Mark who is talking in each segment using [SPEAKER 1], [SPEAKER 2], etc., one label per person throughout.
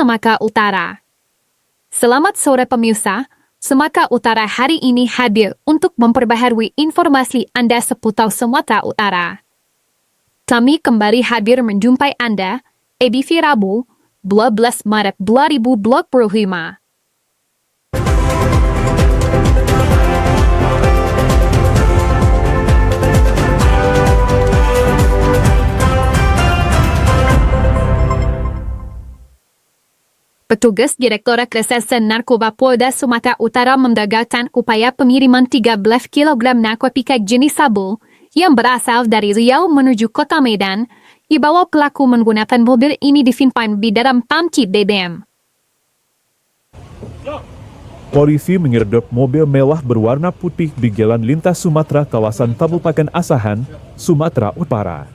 [SPEAKER 1] Sumatera Utara. Selamat sore pemirsa, Sumatera Utara hari ini hadir untuk memperbaharui informasi Anda seputar Sumatera Utara. Kami kembali hadir menjumpai Anda, edisi Rabu, 12 Maret 2025. Petugas Direktorat Reserse Narkoba Polda Sumatera Utara mendagangkan upaya pengiriman 13 kg narkotika jenis sabu yang berasal dari Riau menuju Kota Medan, dibawa pelaku menggunakan mobil ini disimpan di dalam tangki BBM.
[SPEAKER 2] Polisi menyergap mobil mewah berwarna putih di Jalan Lintas Sumatera kawasan Kabupaten Asahan, Sumatera Utara.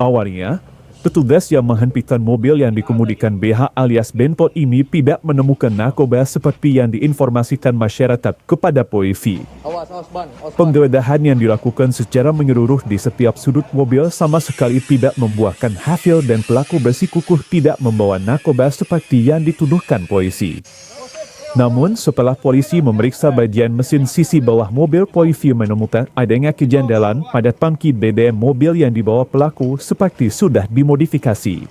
[SPEAKER 2] Awalnya, petugas yang menghentikan mobil yang dikemudikan BH alias Benpot ini tidak menemukan narkoba seperti yang diinformasikan masyarakat kepada polisi. Penggeledahan yang dilakukan secara menyeluruh di setiap sudut mobil sama sekali tidak membuahkan hasil dan pelaku bersikukuh tidak membawa narkoba seperti yang dituduhkan polisi. Namun, setelah polisi memeriksa bagian mesin sisi bawah mobil, polisi menemukan adanya kejanggalan pada tangki BBM mobil yang dibawa pelaku seperti sudah dimodifikasi.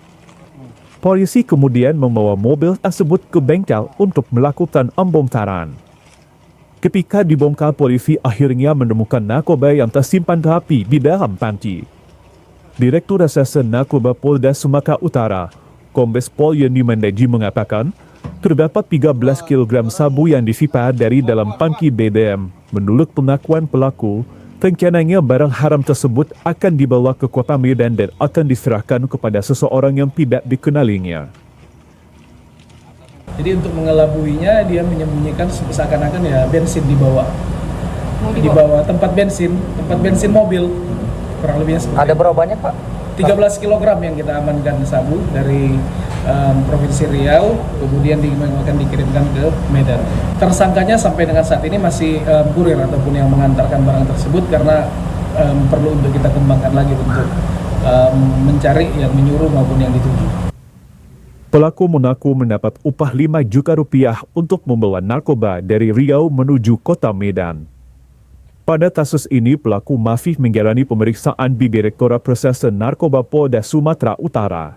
[SPEAKER 2] Polisi kemudian membawa mobil tersebut ke bengkel untuk melakukan pembongkaran. Ketika dibongkar, polisi akhirnya menemukan narkoba yang tersimpan rapi di dalam tangki. Direktur Reserse Narkoba Polda Sumatera Utara, Kombes Pol Yeni Mendaji mengatakan, terdapat 13 kg sabu yang disita dari dalam tangki BBM. Menurut pengakuan pelaku, rencananya barang haram tersebut akan dibawa ke Kota Medan dan akan diserahkan kepada seseorang yang tidak dikenalinya.
[SPEAKER 3] Jadi untuk mengelabuinya, dia menyembunyikan seakan-akan ya bensin dibawa tempat bensin mobil, kurang lebihnya seperti
[SPEAKER 4] ada berapa banyak, Pak?
[SPEAKER 3] 13 kg yang kita amankan sabu dari Provinsi Riau, kemudian akan dikirimkan ke Medan. Tersangkanya sampai dengan saat ini masih kurir ataupun yang mengantarkan barang tersebut karena perlu untuk kita kembangkan lagi untuk mencari yang menyuruh maupun yang dituju.
[SPEAKER 2] Pelaku mengaku mendapat upah 5 juta rupiah untuk membawa narkoba dari Riau menuju Kota Medan. Pada kasus ini, pelaku masih menjalani pemeriksaan di Direktorat Reserse Narkoba Polda Sumatera Utara.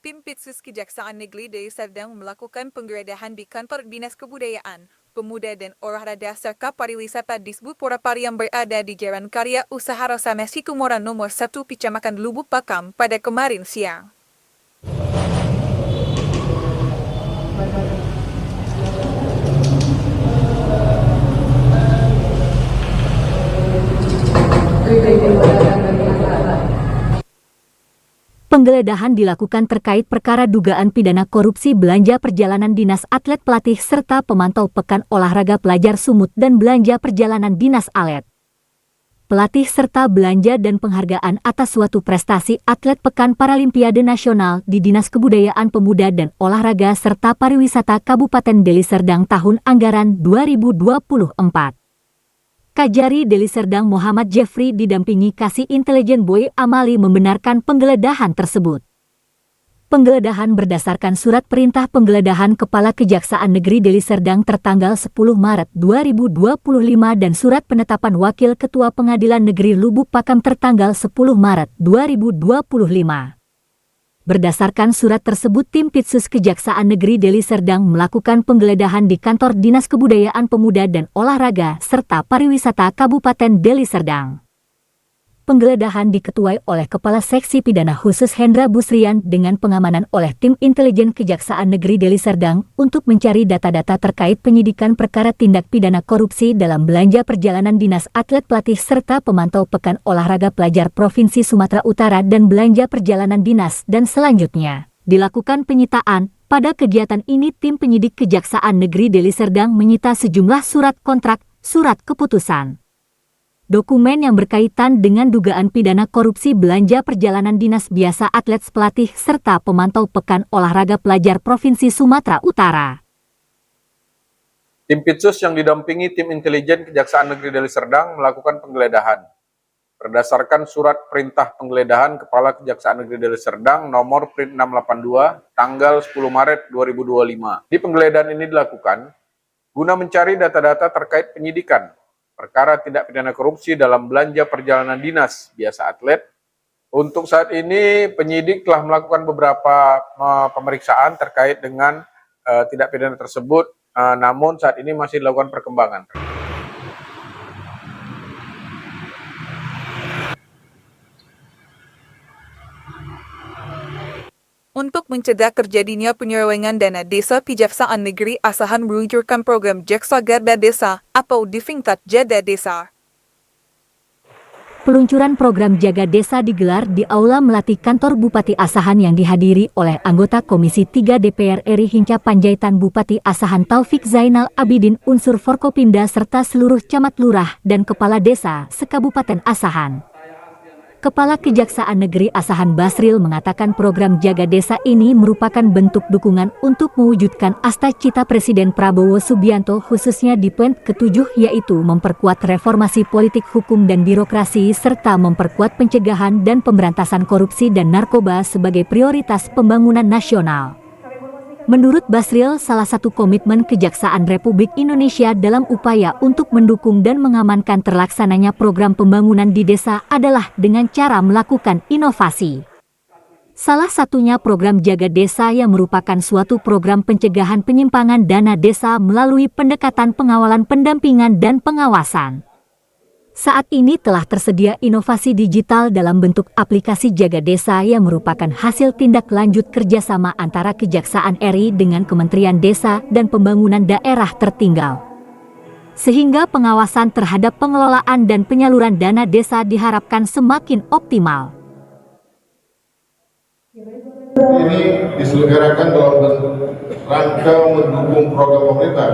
[SPEAKER 5] Tim Pitsus Kejaksaan Negeri Deli Serdang melakukan penggeledahan di kantor Dinas Kebudayaan, Pemuda dan Olahraga serta Pariwisata Disbud Porapari yang berada di Jalan Karya Usaha Rosana Situmorang nomor 1 Kecamatan Lubuk Pakam pada kemarin siang.
[SPEAKER 6] Penggeledahan dilakukan terkait perkara dugaan pidana korupsi belanja perjalanan dinas atlet pelatih serta pemantau pekan olahraga pelajar Sumut dan belanja perjalanan dinas atlet pelatih serta belanja dan penghargaan atas suatu prestasi atlet pekan Paralimpiade Nasional di Dinas Kebudayaan Pemuda dan Olahraga serta Pariwisata Kabupaten Deli Serdang tahun anggaran 2024. Kajari Deli Serdang Muhammad Jeffrey didampingi Kasih Intelijen Boy Amali membenarkan penggeledahan tersebut. Penggeledahan berdasarkan surat perintah penggeledahan Kepala Kejaksaan Negeri Deli Serdang tertanggal 10 Maret 2025 dan surat penetapan Wakil Ketua Pengadilan Negeri Lubuk Pakam tertanggal 10 Maret 2025. Berdasarkan surat tersebut, tim Pitsus Kejaksaan Negeri Deli Serdang melakukan penggeledahan di kantor Dinas Kebudayaan Pemuda dan Olahraga serta Pariwisata Kabupaten Deli Serdang. Penggeledahan diketuai oleh Kepala Seksi Pidana Khusus Hendra Busrian dengan pengamanan oleh tim intelijen Kejaksaan Negeri Deli Serdang untuk mencari data-data terkait penyidikan perkara tindak pidana korupsi dalam belanja perjalanan dinas atlet pelatih serta pemantau pekan olahraga pelajar Provinsi Sumatera Utara dan belanja perjalanan dinas dan selanjutnya dilakukan penyitaan. Pada kegiatan ini tim penyidik Kejaksaan Negeri Deli Serdang menyita sejumlah surat kontrak, surat keputusan, dokumen yang berkaitan dengan dugaan pidana korupsi belanja perjalanan dinas biasa atlet pelatih serta pemantau pekan olahraga pelajar Provinsi Sumatera Utara.
[SPEAKER 7] Tim Pitsus yang didampingi tim intelijen Kejaksaan Negeri Deli Serdang melakukan penggeledahan.
[SPEAKER 4] berdasarkan surat perintah penggeledahan Kepala Kejaksaan Negeri Deli Serdang nomor Print 682 tanggal 10 Maret 2025. Di penggeledahan ini dilakukan guna mencari data-data terkait penyidikan perkara tindak pidana korupsi dalam belanja perjalanan dinas biasa atlet. Untuk saat ini penyidik telah melakukan beberapa pemeriksaan terkait dengan tindak pidana tersebut, namun saat ini masih dilakukan perkembangan.
[SPEAKER 5] Untuk mencegah terjadinya penyelewengan dana desa, Kejaksaan Negeri Asahan meluncurkan program Jaksa Garda Desa atau Disingkat Jada Desa.
[SPEAKER 6] Peluncuran program Jaga Desa digelar di Aula Melati Kantor Bupati Asahan yang dihadiri oleh anggota Komisi 3 DPR RI Hinca Panjaitan Bupati Asahan Taufik Zainal Abidin, unsur Forkopimda serta seluruh camat lurah dan kepala desa sekabupaten Asahan. Kepala Kejaksaan Negeri Asahan Basril mengatakan program Jaga Desa ini merupakan bentuk dukungan untuk mewujudkan asta-cita Presiden Prabowo Subianto khususnya di poin ke-7 yaitu memperkuat reformasi politik hukum dan birokrasi serta memperkuat pencegahan dan pemberantasan korupsi dan narkoba sebagai prioritas pembangunan nasional. Menurut Basril, salah satu komitmen Kejaksaan Republik Indonesia dalam upaya untuk mendukung dan mengamankan terlaksananya program pembangunan di desa adalah dengan cara melakukan inovasi. Salah satunya program Jaga Desa yang merupakan suatu program pencegahan penyimpangan dana desa melalui pendekatan pengawalan, pendampingan, dan pengawasan. Saat ini telah tersedia inovasi digital dalam bentuk aplikasi Jaga Desa yang merupakan hasil tindak lanjut kerjasama antara Kejaksaan RI dengan Kementerian Desa dan Pembangunan Daerah Tertinggal. Sehingga pengawasan terhadap pengelolaan dan penyaluran dana desa diharapkan semakin optimal.
[SPEAKER 7] Ini diselenggarakan dalam rangka mendukung program pemerintah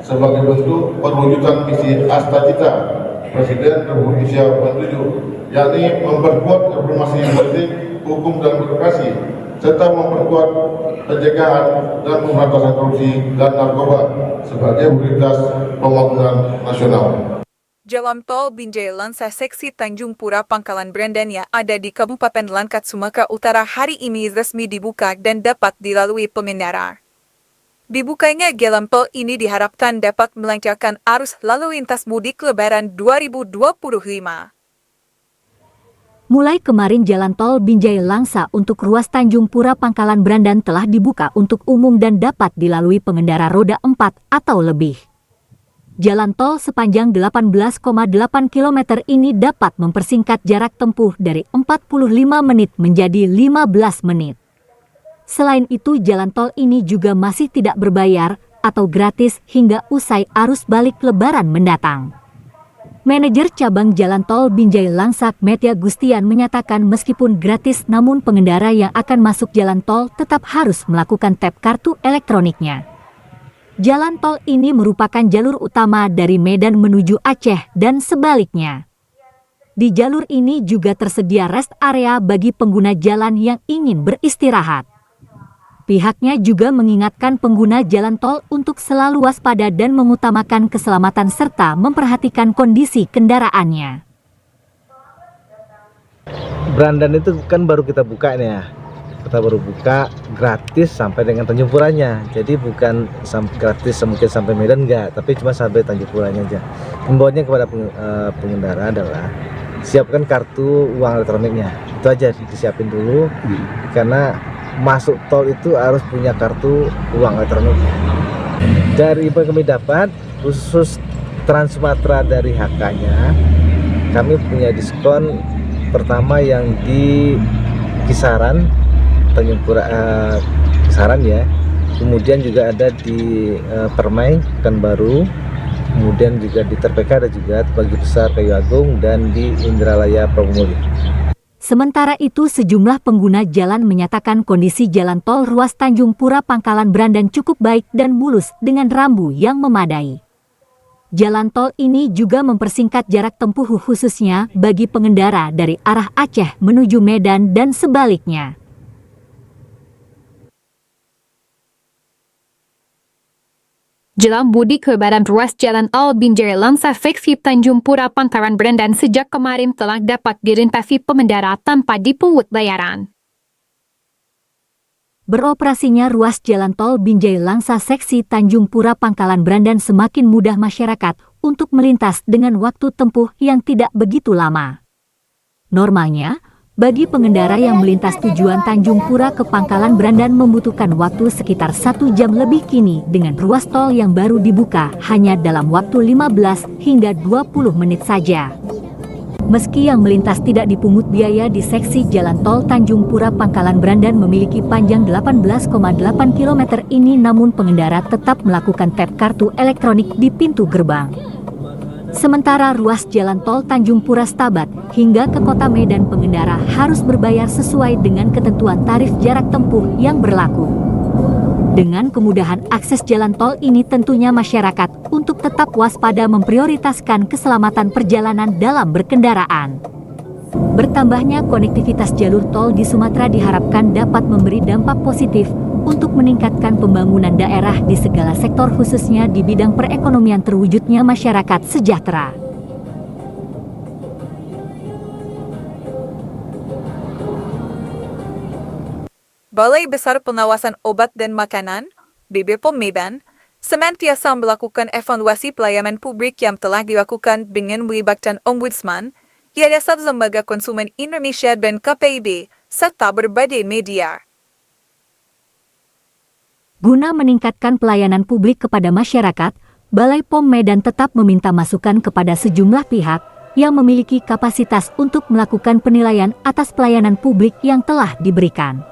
[SPEAKER 7] sebagai bentuk perwujudan visi asta-cita Presiden Republik Indonesia ke-7, yakni memperkuat reformasi politik, hukum dan birokrasi, serta memperkuat pencegahan dan pemberantasan korupsi dan narkoba sebagai prioritas pembangunan nasional.
[SPEAKER 5] Jalan tol Binjai Lansa seksi Tanjung Pura Pangkalan Brandan yang ada di Kabupaten Langkat, Sumatera Utara hari ini resmi dibuka dan dapat dilalui pengendara. Dibukanya jalan tol ini diharapkan dapat melancarkan arus lalu lintas mudik Lebaran 2025.
[SPEAKER 6] Mulai kemarin jalan tol Binjai Langsa untuk ruas Tanjung Pura Pangkalan Brandan telah dibuka untuk umum dan dapat dilalui pengendara roda 4 atau lebih. Jalan tol sepanjang 18,8 km ini dapat mempersingkat jarak tempuh dari 45 menit menjadi 15 menit. Selain itu, jalan tol ini juga masih tidak berbayar atau gratis hingga usai arus balik Lebaran mendatang. Manajer cabang jalan tol Binjai Langsa, Metia Gustian, menyatakan meskipun gratis namun pengendara yang akan masuk jalan tol tetap harus melakukan tap kartu elektroniknya. Jalan tol ini merupakan jalur utama dari Medan menuju Aceh dan sebaliknya. Di jalur ini juga tersedia rest area bagi pengguna jalan yang ingin beristirahat. Pihaknya juga mengingatkan pengguna jalan tol untuk selalu waspada dan mengutamakan keselamatan serta memperhatikan kondisi kendaraannya.
[SPEAKER 8] Brandan itu kan baru kita buka nih ya. Kita baru buka gratis sampai dengan Tanjung Puranya. Jadi bukan gratis mungkin sampai Medan enggak, tapi cuma sampai Tanjung Puranya aja. Himbauannya kepada pengendara adalah siapkan kartu uang elektroniknya. Itu aja disiapin dulu karena masuk tol itu harus punya kartu uang elektronik. Dari info yang kami dapat, khusus Trans Sumatera dari HK-nya, kami punya diskon pertama yang di kisaran Tanjung Pura, kisaran ya. Kemudian juga ada di Permai, Pekanbaru, kemudian juga di Terpeka ada juga Bagi Besar, Kayu Agung, dan di Indralaya, Promoli.
[SPEAKER 6] Sementara itu, sejumlah pengguna jalan menyatakan kondisi jalan tol ruas Tanjung Pura Pangkalan Brandan cukup baik dan mulus dengan rambu yang memadai. Jalan tol ini juga mempersingkat jarak tempuh khususnya bagi pengendara dari arah Aceh menuju Medan dan sebaliknya.
[SPEAKER 1] Jalan Budi ke badan ruas Jalan Al Binjai Langsa Fiksi Tanjung Pura Pangkalan Berandan sejak kemarin telah dapat dilintasi pengendara tanpa dipungut bayaran.
[SPEAKER 6] Beroperasinya ruas Jalan Tol Binjai Langsa Seksi Tanjung Pura Pangkalan Berandan semakin mudah masyarakat untuk melintas dengan waktu tempuh yang tidak begitu lama. Normalnya, bagi pengendara yang melintas tujuan Tanjung Pura ke Pangkalan Berandan membutuhkan waktu sekitar 1 jam lebih, kini dengan ruas tol yang baru dibuka hanya dalam waktu 15 hingga 20 menit saja. Meski yang melintas tidak dipungut biaya di seksi Jalan Tol Tanjung Pura Pangkalan Berandan memiliki panjang 18,8 km ini, namun pengendara tetap melakukan tap kartu elektronik di pintu gerbang. Sementara ruas Jalan Tol Tanjung Pura Stabat hingga ke Kota Medan pengendara harus berbayar sesuai dengan ketentuan tarif jarak tempuh yang berlaku. Dengan kemudahan akses jalan tol ini tentunya masyarakat untuk tetap waspada memprioritaskan keselamatan perjalanan dalam berkendaraan. Bertambahnya konektivitas jalur tol di Sumatera diharapkan dapat memberi dampak positif untuk meningkatkan pembangunan daerah di segala sektor, khususnya di bidang perekonomian terwujudnya masyarakat sejahtera.
[SPEAKER 5] Balai Besar Pengawasan Obat dan Makanan, BPOM Medan, senantiasa melakukan evaluasi pelayanan publik yang telah dilakukan dengan melibatkan Ombudsman, Yayasan Lembaga Konsumen Indonesia dan KPID, serta berbagai media.
[SPEAKER 6] Guna meningkatkan pelayanan publik kepada masyarakat, Balai POM Medan tetap meminta masukan kepada sejumlah pihak yang memiliki kapasitas untuk melakukan penilaian atas pelayanan publik yang telah diberikan.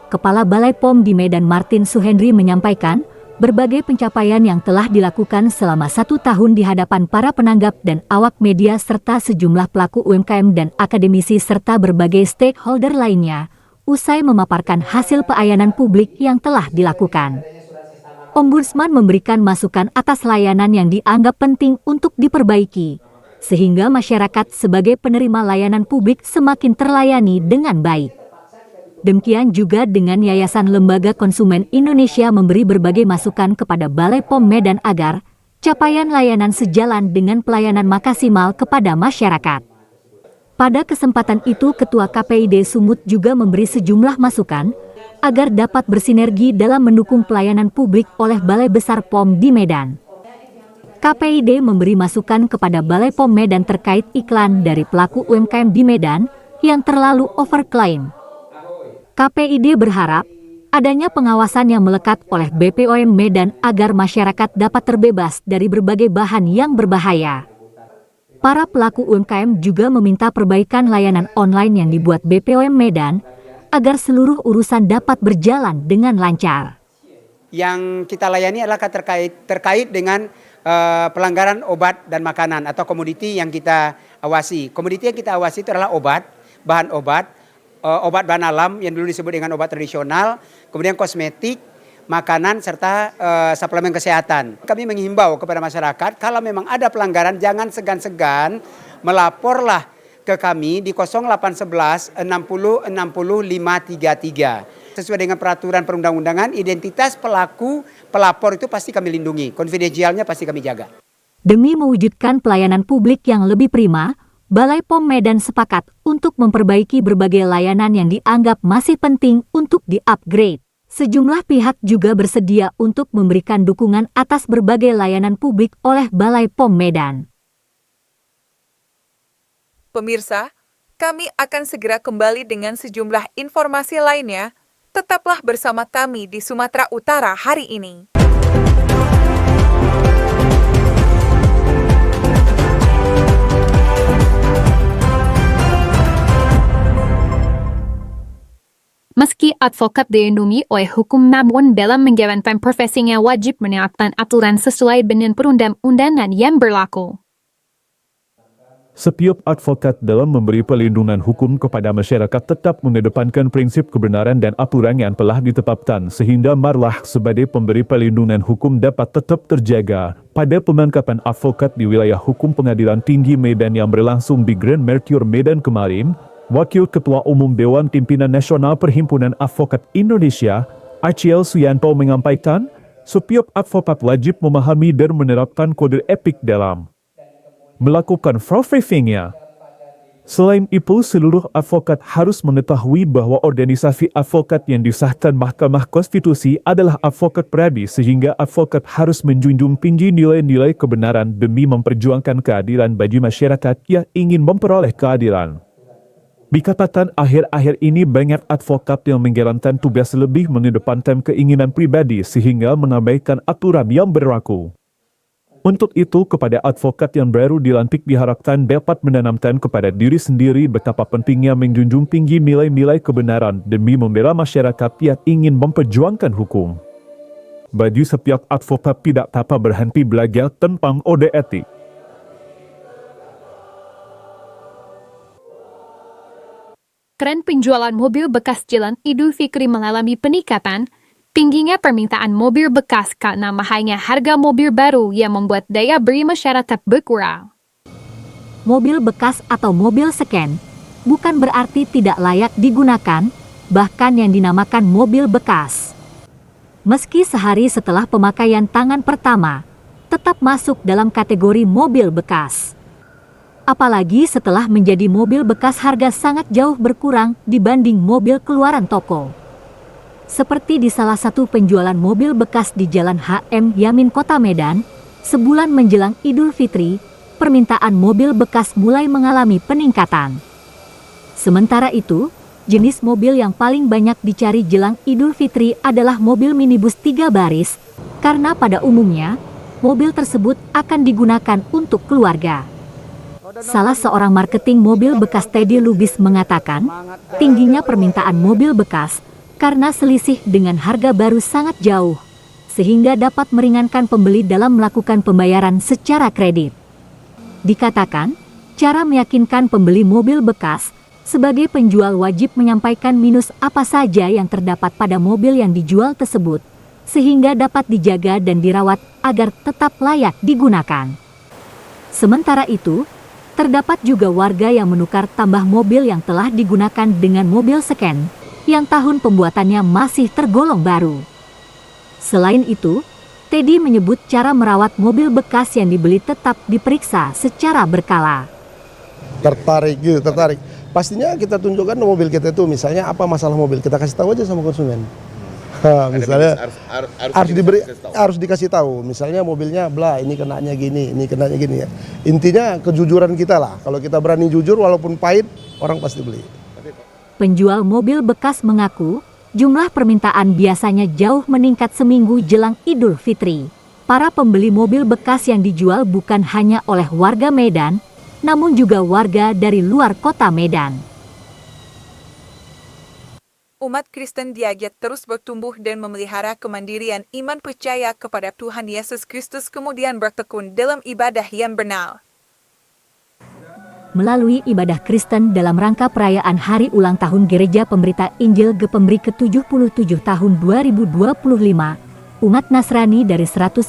[SPEAKER 6] Kepala Balai POM di Medan Martin Suhendri menyampaikan, berbagai pencapaian yang telah dilakukan selama 1 tahun di hadapan para penanggap dan awak media serta sejumlah pelaku UMKM dan akademisi serta berbagai stakeholder lainnya, usai memaparkan hasil pelayanan publik yang telah dilakukan. Ombudsman memberikan masukan atas layanan yang dianggap penting untuk diperbaiki, sehingga masyarakat sebagai penerima layanan publik semakin terlayani dengan baik. Demikian juga dengan Yayasan Lembaga Konsumen Indonesia memberi berbagai masukan kepada Balai POM Medan agar capaian layanan sejalan dengan pelayanan maksimal kepada masyarakat. Pada kesempatan itu, Ketua KPID Sumut juga memberi sejumlah masukan agar dapat bersinergi dalam mendukung pelayanan publik oleh Balai Besar POM di Medan. KPID memberi masukan kepada Balai POM Medan terkait iklan dari pelaku UMKM di Medan yang terlalu overklaim. KPID berharap adanya pengawasan yang melekat oleh BPOM Medan agar masyarakat dapat terbebas dari berbagai bahan yang berbahaya. Para pelaku UMKM juga meminta perbaikan layanan online yang dibuat BPOM Medan agar seluruh urusan dapat berjalan dengan lancar.
[SPEAKER 9] Yang kita layani adalah terkait dengan pelanggaran obat dan makanan atau komoditi yang kita awasi. Komoditi yang kita awasi itu adalah obat, bahan obat, obat bahan alam yang dulu disebut dengan obat tradisional, kemudian kosmetik, makanan, serta suplemen kesehatan. Kami menghimbau kepada masyarakat, kalau memang ada pelanggaran jangan segan-segan melaporlah ke kami di 0811 60 60 533. Sesuai dengan peraturan perundang-undangan, identitas pelaku pelapor itu pasti kami lindungi, konfidensialnya pasti kami jaga.
[SPEAKER 6] Demi mewujudkan pelayanan publik yang lebih prima, Balai POM Medan sepakat untuk memperbaiki berbagai layanan yang dianggap masih penting untuk di-upgrade. Sejumlah pihak juga bersedia untuk memberikan dukungan atas berbagai layanan publik oleh Balai POM Medan.
[SPEAKER 5] Pemirsa, kami akan segera kembali dengan sejumlah informasi lainnya. Tetaplah bersama kami di Sumatera Utara hari ini.
[SPEAKER 1] Meski advokat dilindungi oleh hukum, namun dalam menjalankan profesinya wajib menerapkan aturan sesuai dengan perundang-undangan yang berlaku.
[SPEAKER 2] Setiap advokat dalam memberi perlindungan hukum kepada masyarakat tetap mengedepankan prinsip kebenaran dan aturan yang telah ditetapkan sehingga marwah sebagai pemberi perlindungan hukum dapat tetap terjaga. Pada pemangkapan advokat di wilayah hukum Pengadilan Tinggi Medan yang berlangsung di Grand Mercure Medan kemarin, Wakil Ketua Umum Dewan Pimpinan Nasional Perhimpunan Advokat Indonesia, Archiel Suyanto menyampaikan, Setiap advokat wajib memahami dan menerapkan kode etik dalam melakukan proofreading-nya. Selain itu, seluruh advokat harus mengetahui bahwa organisasi advokat yang disahkan Mahkamah Konstitusi adalah advokat pribadi sehingga advokat harus menjunjung tinggi nilai-nilai kebenaran demi memperjuangkan keadilan bagi masyarakat yang ingin memperoleh keadilan. Dikatakan akhir-akhir ini banyak advokat yang menjalankan tugas lebih mengedepankan keinginan pribadi sehingga mengabaikan aturan yang berlaku. Untuk itu, kepada advokat yang baru dilantik diharapkan dapat menanamkan kepada diri sendiri betapa pentingnya menjunjung tinggi nilai-nilai kebenaran demi membela masyarakat yang ingin memperjuangkan hukum. Bagi setiap advokat tidak dapat berhenti belajar tentang kode etik.
[SPEAKER 1] Tren penjualan mobil bekas jelang Idul Fitri mengalami peningkatan. Tingginya permintaan mobil bekas karena mahalnya harga mobil baru yang membuat daya beli masyarakat berkurang.
[SPEAKER 6] Mobil bekas atau mobil second bukan berarti tidak layak digunakan, bahkan yang dinamakan mobil bekas. Meski sehari setelah pemakaian tangan pertama, tetap masuk dalam kategori mobil bekas. Apalagi setelah menjadi mobil bekas harga sangat jauh berkurang dibanding mobil keluaran toko. Seperti di salah satu penjualan mobil bekas di Jalan HM Yamin Kota Medan, sebulan menjelang Idul Fitri, permintaan mobil bekas mulai mengalami peningkatan. Sementara itu, jenis mobil yang paling banyak dicari jelang Idul Fitri adalah mobil minibus 3 baris, karena pada umumnya, mobil tersebut akan digunakan untuk keluarga. Salah seorang marketing mobil bekas Teddy Lubis mengatakan, tingginya permintaan mobil bekas karena selisih dengan harga baru sangat jauh, sehingga dapat meringankan pembeli dalam melakukan pembayaran secara kredit. Dikatakan, cara meyakinkan pembeli mobil bekas, sebagai penjual wajib menyampaikan minus apa saja yang terdapat pada mobil yang dijual tersebut, sehingga dapat dijaga dan dirawat agar tetap layak digunakan. Sementara itu, terdapat juga warga yang menukar tambah mobil yang telah digunakan dengan mobil second, yang tahun pembuatannya masih tergolong baru. Selain itu, Teddy menyebut cara merawat mobil bekas yang dibeli tetap diperiksa secara berkala.
[SPEAKER 10] Tertarik. Pastinya kita tunjukkan mobil kita itu, misalnya apa masalah mobil, kita kasih tahu aja sama konsumen. Misalnya harus dikasih tahu, misalnya mobilnya bla, ini kenanya gini, ini kenanya gini ya. Intinya kejujuran kita lah. Kalau kita berani jujur walaupun pahit, orang pasti beli.
[SPEAKER 6] Penjual mobil bekas mengaku, jumlah permintaan biasanya jauh meningkat seminggu jelang Idul Fitri. Para pembeli mobil bekas yang dijual bukan hanya oleh warga Medan, namun juga warga dari luar kota Medan.
[SPEAKER 5] Umat Kristen diajak terus bertumbuh dan memelihara kemandirian iman percaya kepada Tuhan Yesus Kristus kemudian bertekun dalam ibadah yang benar.
[SPEAKER 6] Melalui ibadah Kristen dalam rangka perayaan Hari Ulang Tahun Gereja Pemberita Injil GPMBRI ke-77 tahun 2025, umat Nasrani dari 115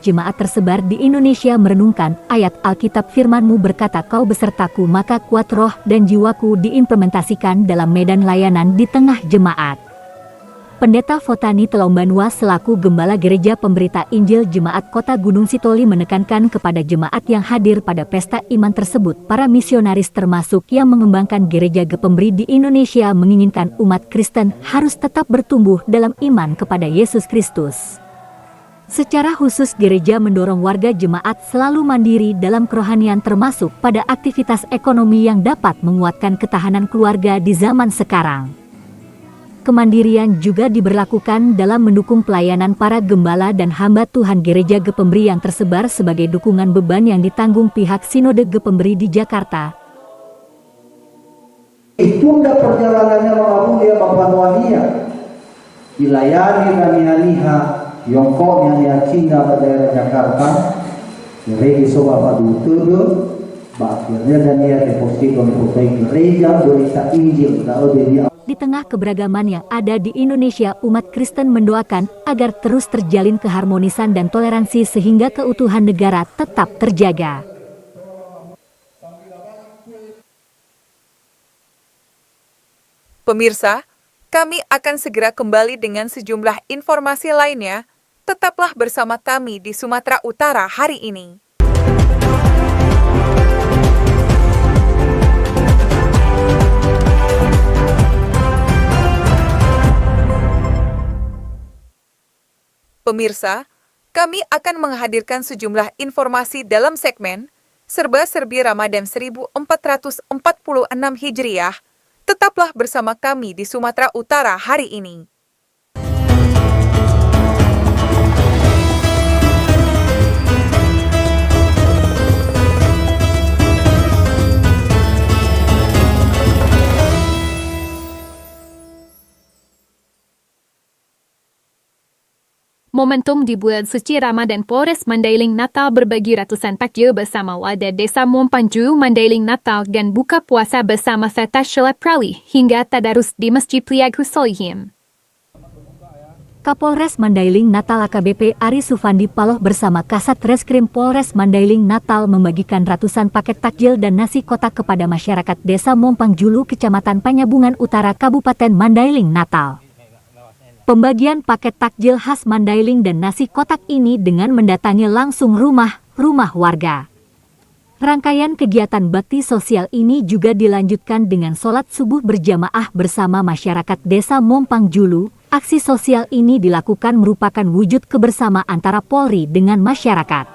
[SPEAKER 6] jemaat tersebar di Indonesia merenungkan ayat Alkitab firman-Mu berkata kau besertaku maka kuat roh dan jiwaku diimplementasikan dalam medan layanan di tengah jemaat. Pendeta Fotani Telombanua selaku Gembala Gereja Pemberita Injil Jemaat Kota Gunung Sitoli menekankan kepada jemaat yang hadir pada pesta iman tersebut para misionaris termasuk yang mengembangkan gereja GPMBRI di Indonesia menginginkan umat Kristen harus tetap bertumbuh dalam iman kepada Yesus Kristus. Secara khusus gereja mendorong warga jemaat selalu mandiri dalam kerohanian termasuk pada aktivitas ekonomi yang dapat menguatkan ketahanan keluarga di zaman sekarang. Kemandirian juga diberlakukan dalam mendukung pelayanan para gembala dan hamba Tuhan Gereja GPMBRI yang tersebar sebagai dukungan beban yang ditanggung pihak Sinode GPMBRI di Jakarta.
[SPEAKER 11] Itunda perjalanannya mga mulia Bapanuania, dilayani kami-haniha, yongko yang Cina pada daerah Jakarta, Gereja Soba Padutudo, akhirnya dan ia deposito di gereja berita Injil
[SPEAKER 6] Di tengah keberagaman yang ada di Indonesia, umat Kristen mendoakan agar terus terjalin keharmonisan dan toleransi sehingga keutuhan negara tetap terjaga.
[SPEAKER 5] Pemirsa, kami akan segera kembali dengan sejumlah informasi lainnya. Tetaplah bersama kami di Sumatera Utara hari ini. Pemirsa, kami akan menghadirkan sejumlah informasi dalam segmen Serba-Serbi Ramadan 1446 Hijriah. Tetaplah bersama kami di Sumatera Utara hari ini.
[SPEAKER 1] Momentum di bulan suci Ramadan, Polres Mandailing Natal berbagi ratusan takjil bersama warga Desa Mompanju Mandailing Natal dan buka puasa bersama serta sholat tarawih hingga tadarus di Masjid Pliagu Solihin.
[SPEAKER 6] Kapolres Mandailing Natal AKBP Ari Sufandi Paloh bersama Kasat Reskrim Polres Mandailing Natal membagikan ratusan paket takjil dan nasi kotak kepada masyarakat Desa Mompangjulu, Kecamatan Panyabungan Utara, Kabupaten Mandailing Natal. Pembagian paket takjil khas Mandailing dan nasi kotak ini dengan mendatangi langsung rumah-rumah warga. Rangkaian kegiatan bakti sosial ini juga dilanjutkan dengan sholat subuh berjamaah bersama masyarakat Desa Mompangjulu. Aksi sosial ini dilakukan merupakan wujud kebersamaan antara Polri dengan masyarakat.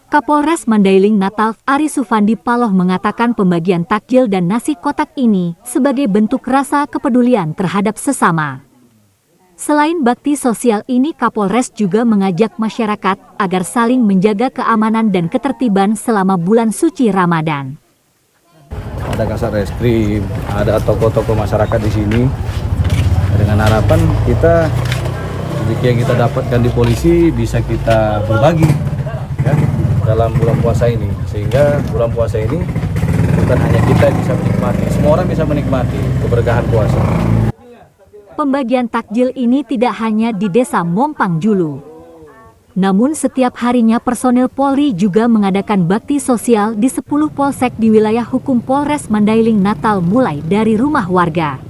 [SPEAKER 6] Kapolres Mandailing Natal Ari Sufandi Paloh mengatakan pembagian takjil dan nasi kotak ini sebagai bentuk rasa kepedulian terhadap sesama. Selain bakti sosial ini, Kapolres juga mengajak masyarakat agar saling menjaga keamanan dan ketertiban selama bulan suci Ramadan.
[SPEAKER 8] Ada Kasat Reskrim, ada tokoh-tokoh masyarakat di sini. Dengan harapan kita rezeki yang kita dapatkan di polisi bisa kita berbagi ya, dalam bulan puasa ini, sehingga bulan puasa ini bukan hanya kita bisa menikmati, semua orang bisa menikmati keberkahan puasa.
[SPEAKER 6] Pembagian takjil ini tidak hanya di Desa Mompangjulu. Namun setiap harinya personil Polri juga mengadakan bakti sosial di 10 polsek di wilayah hukum Polres Mandailing Natal, mulai dari rumah warga,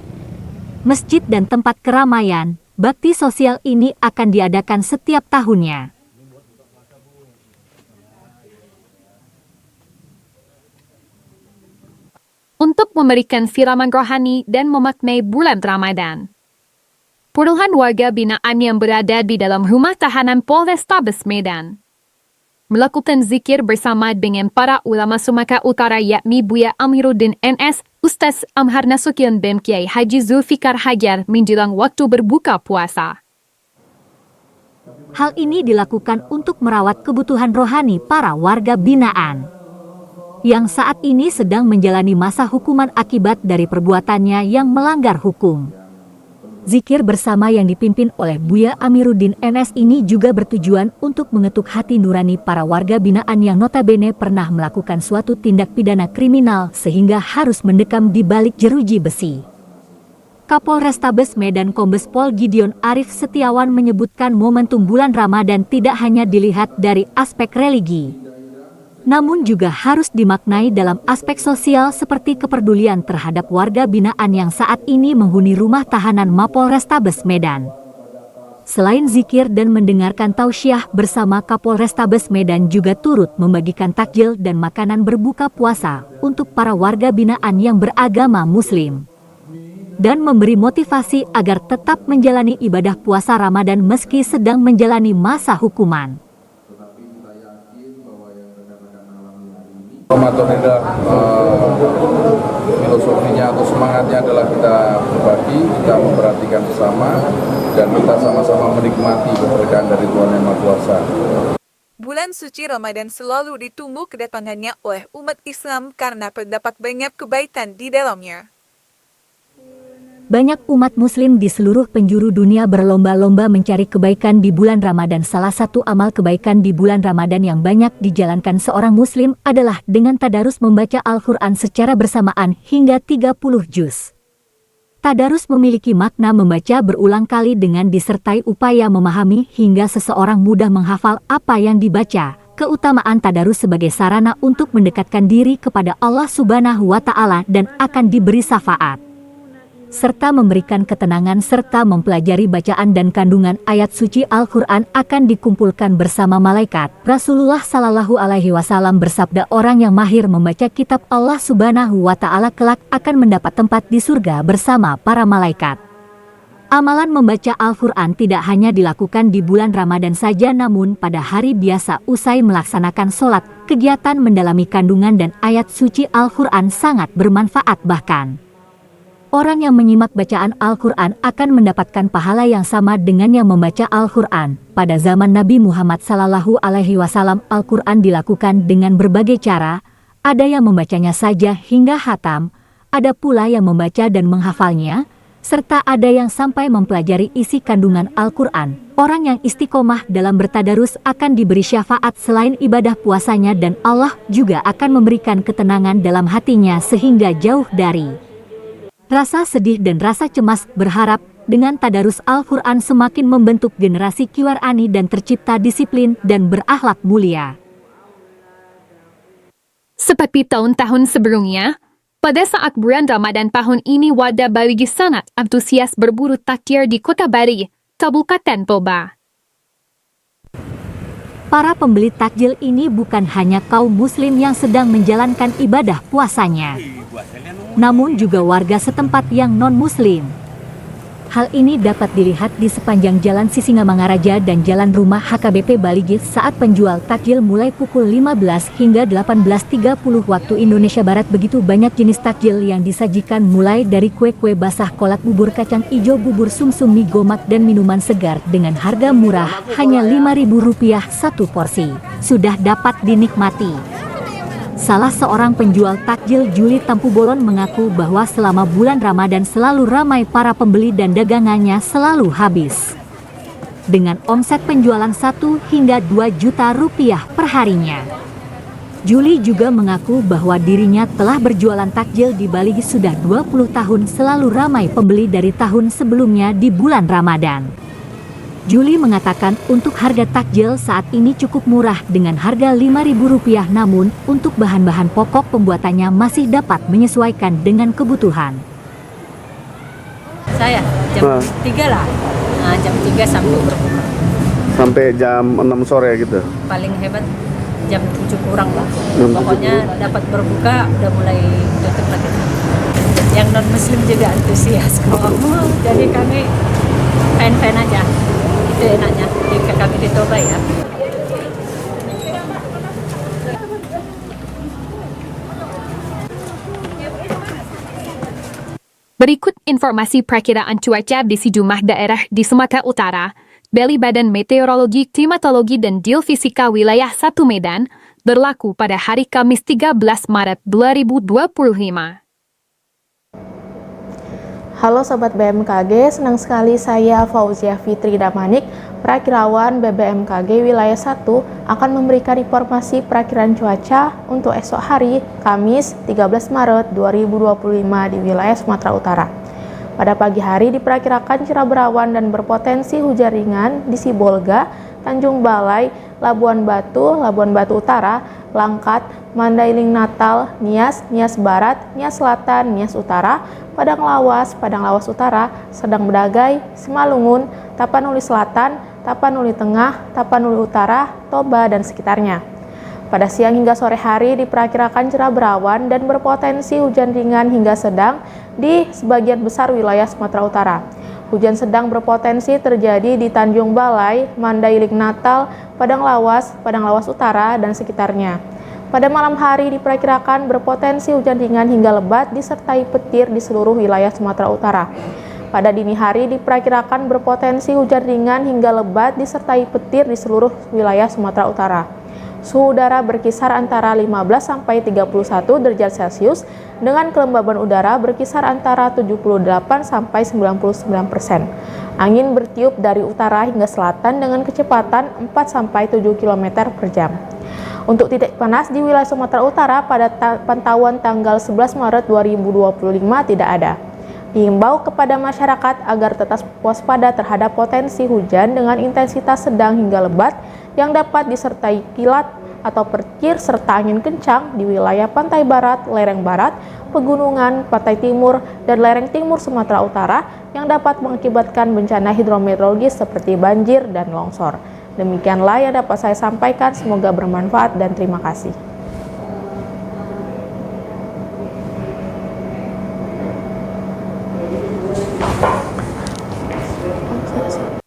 [SPEAKER 6] masjid dan tempat keramaian. Bakti sosial ini akan diadakan setiap tahunnya.
[SPEAKER 1] Untuk memberikan siraman rohani dan memaknai bulan Ramadan, puluhan warga binaan yang berada di dalam rumah tahanan Polrestabes Medan melakukan zikir bersama dengan para ulama Sumatera Utara, yakni Buya Amiruddin NS, Ustaz Amhar Nasution dan Kiai Haji Zulfikar Hajar menjelang waktu berbuka puasa.
[SPEAKER 6] Hal ini dilakukan untuk merawat kebutuhan rohani para warga binaan yang saat ini sedang menjalani masa hukuman akibat dari perbuatannya yang melanggar hukum. Zikir bersama yang dipimpin oleh Buya Amiruddin NS ini juga bertujuan untuk mengetuk hati nurani para warga binaan yang notabene pernah melakukan suatu tindak pidana kriminal sehingga harus mendekam di balik jeruji besi. Kapolrestabes Medan Kombes Pol Gideon Arif Setiawan menyebutkan momentum bulan Ramadan tidak hanya dilihat dari aspek religi, namun juga harus dimaknai dalam aspek sosial seperti kepedulian terhadap warga binaan yang saat ini menghuni rumah tahanan Mapolrestabes Medan. Selain zikir dan mendengarkan tausiah bersama, Kapolrestabes Medan juga turut membagikan takjil dan makanan berbuka puasa untuk para warga binaan yang beragama Muslim dan memberi motivasi agar tetap menjalani ibadah puasa Ramadan meski sedang menjalani masa hukuman.
[SPEAKER 4] Ramadan adalah filosofinya atau semangatnya adalah kita berbagi, kita memperhatikan sesama, dan kita sama-sama menikmati keberkahan dari Tuhan Yang Maha Kuasa.
[SPEAKER 5] Bulan suci Ramadan selalu ditunggu kedatangannya oleh umat Islam karena terdapat banyak kebaikan di dalamnya.
[SPEAKER 6] Banyak umat Muslim di seluruh penjuru dunia berlomba-lomba mencari kebaikan di bulan Ramadan. Salah satu amal kebaikan di bulan Ramadan yang banyak dijalankan seorang Muslim adalah dengan tadarus membaca Al-Quran secara bersamaan hingga 30 juz. Tadarus memiliki makna membaca berulang kali dengan disertai upaya memahami hingga seseorang mudah menghafal apa yang dibaca. Keutamaan tadarus sebagai sarana untuk mendekatkan diri kepada Allah Subhanahu wa Ta'ala dan akan diberi syafaat. serta memberikan ketenangan serta mempelajari bacaan dan kandungan ayat suci Al-Quran akan dikumpulkan bersama malaikat. Rasulullah Shallallahu Alaihi Wasallam bersabda, orang yang mahir membaca kitab Allah Subhanahu Wa Ta'ala kelak akan mendapat tempat di surga bersama para malaikat. Amalan membaca Al-Quran tidak hanya dilakukan di bulan Ramadan saja, namun pada hari biasa usai melaksanakan sholat, kegiatan mendalami kandungan dan ayat suci Al-Quran sangat bermanfaat. Bahkan orang yang menyimak bacaan Al-Quran akan mendapatkan pahala yang sama dengan yang membaca Al-Quran. Pada zaman Nabi Muhammad Sallallahu Alaihi Wasallam, Al-Quran dilakukan dengan berbagai cara. Ada yang membacanya saja hingga khatam, ada pula yang membaca dan menghafalnya, serta ada yang sampai mempelajari isi kandungan Al-Quran. Orang yang istiqomah dalam bertadarus akan diberi syafaat selain ibadah puasanya, dan Allah juga akan memberikan ketenangan dalam hatinya sehingga jauh dari rasa sedih dan rasa cemas. Berharap dengan tadarus Al-Quran semakin membentuk generasi Qur'ani dan tercipta disiplin dan berakhlak mulia.
[SPEAKER 1] Seperti tahun-tahun sebelumnya, pada saat bulan Ramadan tahun ini warga Bali sangat antusias berburu takjil di Kota Bali, Kabupaten Toba.
[SPEAKER 6] Para pembeli takjil ini bukan hanya kaum muslim yang sedang menjalankan ibadah puasanya, namun juga warga setempat yang non-muslim. Hal ini dapat dilihat di sepanjang Jalan Sisingamangaraja dan Jalan Rumah HKBP Baligis saat penjual takjil mulai pukul 15 hingga 18.30 waktu Indonesia Barat. Begitu banyak jenis takjil yang disajikan, mulai dari kue-kue basah, kolak, bubur kacang ijo, bubur sumsum, mie gomak, dan minuman segar dengan harga murah hanya Rp5.000 satu porsi. Sudah dapat dinikmati. Salah seorang penjual takjil, Juli Tampuboron, mengaku bahwa selama bulan Ramadan selalu ramai para pembeli dan dagangannya selalu habis. Dengan omset penjualan 1 hingga 2 juta rupiah per harinya. Juli juga mengaku bahwa dirinya telah berjualan takjil di Bali sudah 20 tahun, selalu ramai pembeli dari tahun sebelumnya di bulan Ramadan. Juli mengatakan untuk harga takjil saat ini cukup murah dengan harga Rp5.000, namun untuk bahan-bahan pokok pembuatannya masih dapat menyesuaikan dengan kebutuhan.
[SPEAKER 12] Saya jam 3 lah, jam 3 sampai berbuka.
[SPEAKER 13] Sampai jam 6 sore gitu?
[SPEAKER 12] Paling hebat jam 7 kurang lah. Pokoknya dapat berbuka udah mulai tutup lagi. Yang non-muslim juga antusias kok. Jadi kami fan-fan aja. Itu enaknya di kami di Toba ya.
[SPEAKER 1] Berikut informasi perakiraan cuaca di sejumlah daerah di Sumatera Utara. Dari Badan Meteorologi, Klimatologi dan Geofisika Wilayah 1 Medan berlaku pada hari Kamis 13 Maret 2025.
[SPEAKER 14] Halo Sobat BMKG, senang sekali saya Fauzia Fitri Damanik, Prakirawan BBMKG Wilayah 1 akan memberikan informasi perakiraan cuaca untuk esok hari Kamis 13 Maret 2025 di wilayah Sumatera Utara. Pada pagi hari diperkirakan cerah berawan dan berpotensi hujan ringan di Sibolga, Tanjung Balai, Labuan Batu Utara, Langkat, Mandailing Natal, Nias, Nias Barat, Nias Selatan, Nias Utara, Padang Lawas Utara, Sedang Bedagai, Simalungun, Tapanuli Selatan, Tapanuli Tengah, Tapanuli Utara, Toba dan sekitarnya. Pada siang hingga sore hari diperkirakan cerah berawan dan berpotensi hujan ringan hingga sedang di sebagian besar wilayah Sumatera Utara. Hujan sedang berpotensi terjadi di Tanjung Balai, Mandailing Natal, Padang Lawas Utara dan sekitarnya. Pada malam hari diperkirakan berpotensi hujan ringan hingga lebat disertai petir di seluruh wilayah Sumatera Utara. Pada dini hari diperkirakan berpotensi hujan ringan hingga lebat disertai petir di seluruh wilayah Sumatera Utara. Suhu udara berkisar antara 15 sampai 31 derajat Celcius dengan kelembaban udara berkisar antara 78 sampai 99%. Angin bertiup dari utara hingga selatan dengan kecepatan 4 sampai 7 km per jam. Untuk titik panas di wilayah Sumatera Utara pada pantauan tanggal 11 Maret 2025 tidak ada. Dihimbau kepada masyarakat agar tetap waspada terhadap potensi hujan dengan intensitas sedang hingga lebat yang dapat disertai kilat, atau petir serta angin kencang di wilayah pantai barat, lereng barat, pegunungan, pantai timur, dan lereng timur Sumatera Utara yang dapat mengakibatkan bencana hidrometeorologis seperti banjir dan longsor. Demikianlah yang dapat saya sampaikan, semoga bermanfaat dan terima kasih.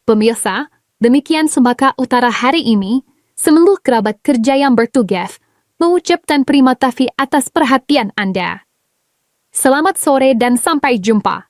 [SPEAKER 1] Pemirsa, demikian Sumatera Utara hari ini. Seluruh kerabat kerja yang bertugas mengucapkan terima kasih atas perhatian Anda. Selamat sore dan sampai jumpa.